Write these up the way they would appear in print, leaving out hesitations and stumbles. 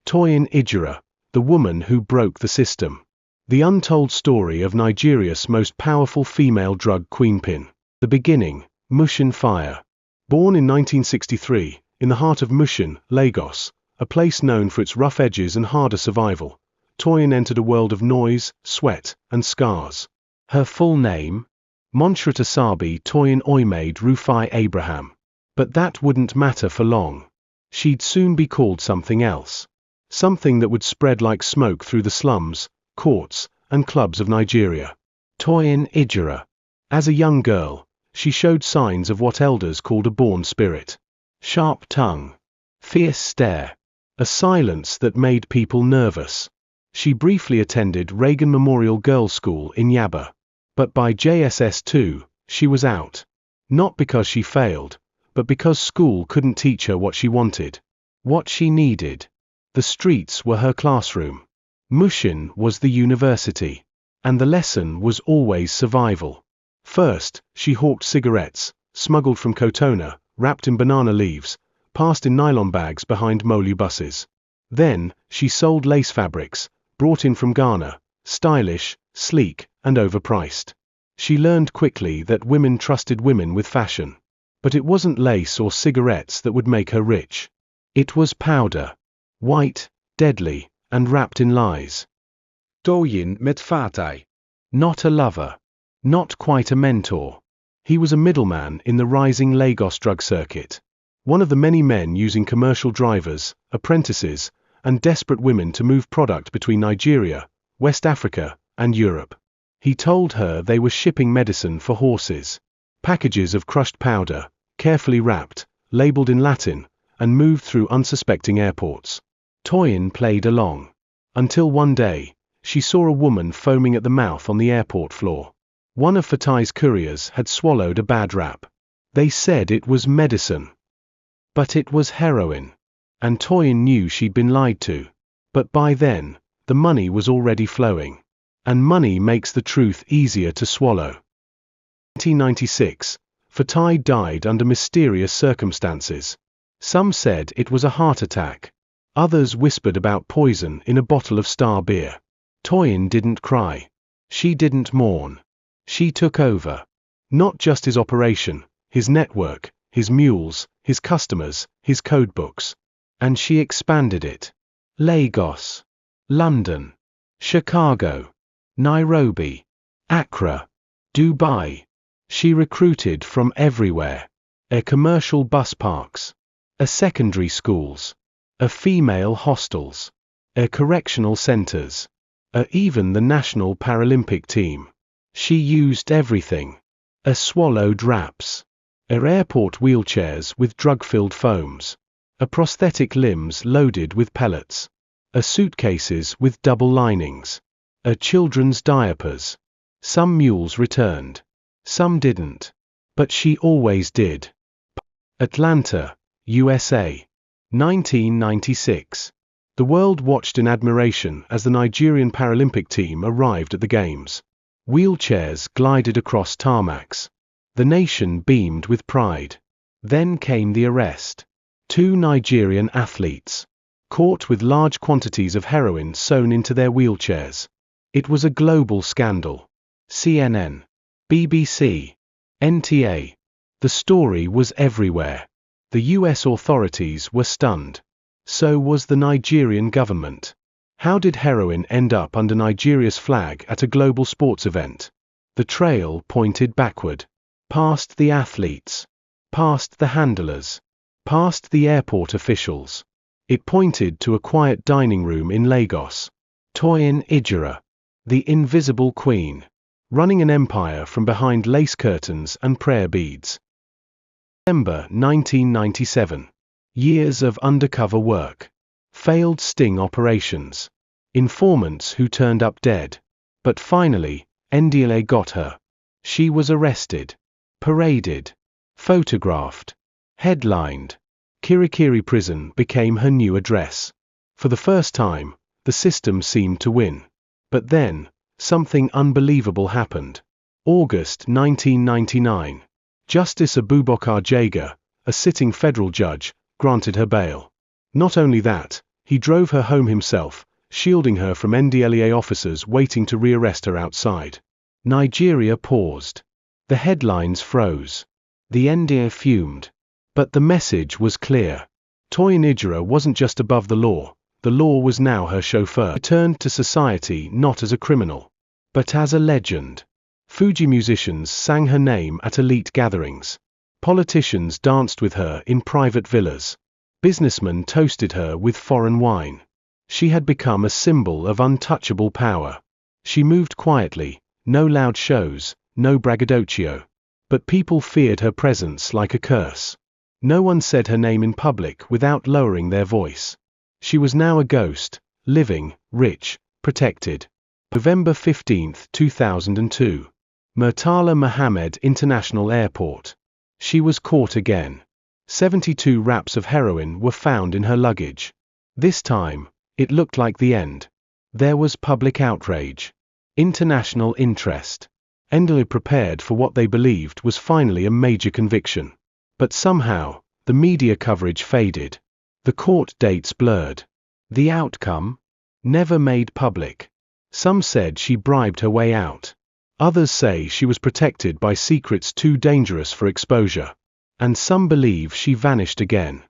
Toyin Igbira, the woman who broke the system. The untold story of Nigeria's most powerful female drug queenpin. The beginning, Mushin fire. Born in 1963, in the heart of Mushin, Lagos, a place known for its rough edges and harder survival, Toyin entered a world of noise, sweat, and scars. Her full name? Monsurat Asabi Toyin Oyemade Rufai Abraham. But that wouldn't matter for long. She'd soon be called something else. Something that would spread like smoke through the slums, courts, and clubs of Nigeria. Toyin Igbira. As a young girl, she showed signs of what elders called a born spirit. Sharp tongue. Fierce stare. A silence that made people nervous. She briefly attended Reagan Memorial Girls' School in Yaba. But by JSS 2, she was out. Not because she failed, but because school couldn't teach her what she wanted. What she needed. The streets were her classroom. Mushin was the university. And the lesson was always survival. First, she hawked cigarettes, smuggled from Kotona, wrapped in banana leaves, passed in nylon bags behind Molu buses. Then, she sold lace fabrics, brought in from Ghana, stylish, sleek, and overpriced. She learned quickly that women trusted women with fashion. But it wasn't lace or cigarettes that would make her rich. It was powder. White, deadly, and wrapped in lies. Toyin met Fatai. Not a lover. Not quite a mentor. He was a middleman in the rising Lagos drug circuit. One of the many men using commercial drivers, apprentices, and desperate women to move product between Nigeria, West Africa, and Europe. He told her they were shipping medicine for horses. Packages of crushed powder, carefully wrapped, labeled in Latin, and moved through unsuspecting airports. Toyin played along. Until one day, she saw a woman foaming at the mouth on the airport floor. One of Fatai's couriers had swallowed a bad rap. They said it was medicine. But it was heroin. And Toyin knew she'd been lied to. But by then, the money was already flowing. And money makes the truth easier to swallow. 1996, Fatai died under mysterious circumstances. Some said it was a heart attack. Others whispered about poison in a bottle of Star beer. Toyin didn't cry. She didn't mourn. She took over. Not just his operation, his network, his mules, his customers, his codebooks. And she expanded it. Lagos. London. Chicago. Nairobi. Accra. Dubai. She recruited from everywhere. Commercial bus parks. Secondary schools. Female hostels. Correctional centers. Even the national Paralympic team. She used everything. Swallowed wraps. Airport wheelchairs with drug-filled foams. Prosthetic limbs loaded with pellets. Suitcases with double linings. Children's diapers. Some mules returned. Some didn't. But she always did. Atlanta, USA. 1996. The world watched in admiration as the Nigerian Paralympic team arrived at the Games. Wheelchairs glided across tarmacs. The nation beamed with pride. Then came the arrest. 2 Nigerian athletes. Caught with large quantities of heroin sewn into their wheelchairs. It was a global scandal. CNN. BBC. NTA. The story was everywhere. The US authorities were stunned. So was the Nigerian government. How did heroin end up under Nigeria's flag at a global sports event? The trail pointed backward. Past the athletes. Past the handlers. Past the airport officials. It pointed to a quiet dining room in Lagos. Toyin Igbira. The invisible queen. Running an empire from behind lace curtains and prayer beads. December 1997. Years of undercover work. Failed sting operations. Informants who turned up dead. But finally, NDLA got her. She was arrested. Paraded. Photographed. Headlined. Kirikiri prison became her new address. For the first time, the system seemed to win. But then, something unbelievable happened. August 1999. Justice Abubakar Jaga, a sitting federal judge, granted her bail. Not only that, He drove her home himself, shielding her from NDLEA officers waiting to rearrest her outside. Nigeria paused. The headlines froze. The NDLEA fumed. But the message was clear. Toyin Igbira wasn't just above the law was now her chauffeur. Returned to society not as a criminal, but as a legend. Fuji musicians sang her name at elite gatherings. Politicians danced with her in private villas. Businessmen toasted her with foreign wine. She had become a symbol of untouchable power. She moved quietly, no loud shows, no braggadocio. But people feared her presence like a curse. No one said her name in public without lowering their voice. She was now a ghost, living, rich, protected. November 15, 2002. Murtala Muhammad International Airport. She was caught again. 72 wraps of heroin were found in her luggage. This time, it looked like the end. There was public outrage. International interest. NDLEA prepared for what they believed was finally a major conviction. But somehow, the media coverage faded. The court dates blurred. The outcome? Never made public. Some said she bribed her way out. Others say she was protected by secrets too dangerous for exposure. And some believe she vanished again.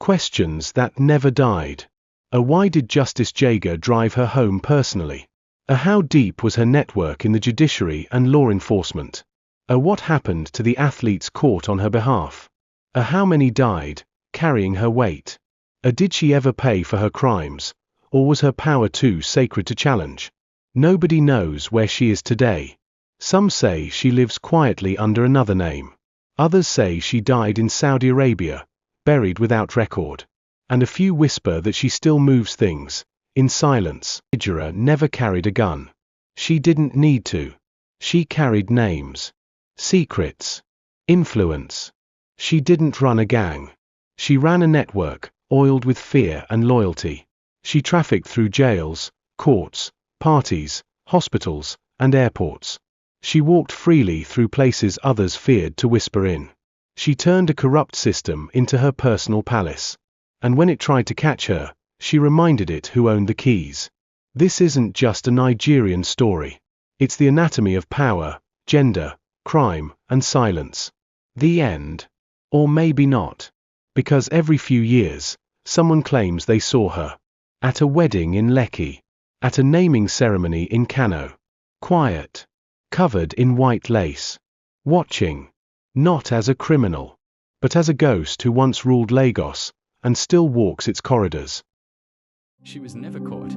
Questions that never died. Why did Justice Jaga drive her home personally? How deep was her network in the judiciary and law enforcement? What happened to the athletes caught on her behalf? How many died, carrying her weight? Did she ever pay for her crimes? Or was her power too sacred to challenge? Nobody knows where she is today. Some say she lives quietly under another name. Others say she died in Saudi Arabia, buried without record. And a few whisper that she still moves things, in silence. Igbira never carried a gun. She didn't need to. She carried names, secrets, influence. She didn't run a gang. She ran a network, oiled with fear and loyalty. She trafficked through jails, courts, parties, hospitals, and airports. She walked freely through places others feared to whisper in. She turned a corrupt system into her personal palace. And when it tried to catch her, she reminded it who owned the keys. This isn't just a Nigerian story. It's the anatomy of power, gender, crime, and silence. The end. Or maybe not. Because every few years, someone claims they saw her. At a wedding in Lekki. At a naming ceremony in Kano. Quiet. Covered in white lace. Watching. Not as a criminal. But as a ghost who once ruled Lagos, and still walks its corridors. She was never caught.